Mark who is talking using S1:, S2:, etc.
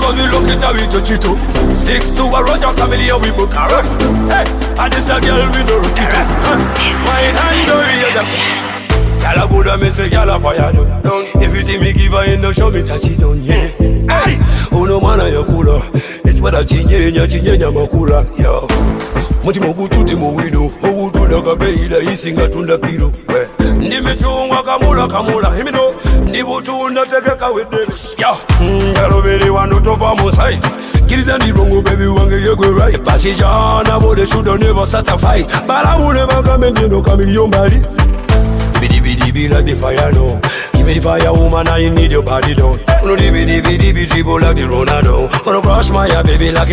S1: cause we look it with your chito. Sticks to a Roger Chameleone we book a run. Hey, and this a girl we know rookie. Wine and go here. Y'all good and me say y'all a fire down. Everything me give her in the show me touch it down, yeah. Hey, uno mana ya kula. It's what I chinyenya makula, yo. Mutima kuchuti muwino, owutunda kabeila isinga tunda piro. Ndimechungwa kamula, himino. Ndibutunda tekeka wede. Yo, galobere wano topa mosai. Kiriza ndirongo baby wange yegwe right. Bachijana bode should never start a fight. But I will never come and you know Chameleone body. Be like the fire now. Give me the fire woman, I need your body down. No, be dribble like the Ronaldo. Wanna crush my baby like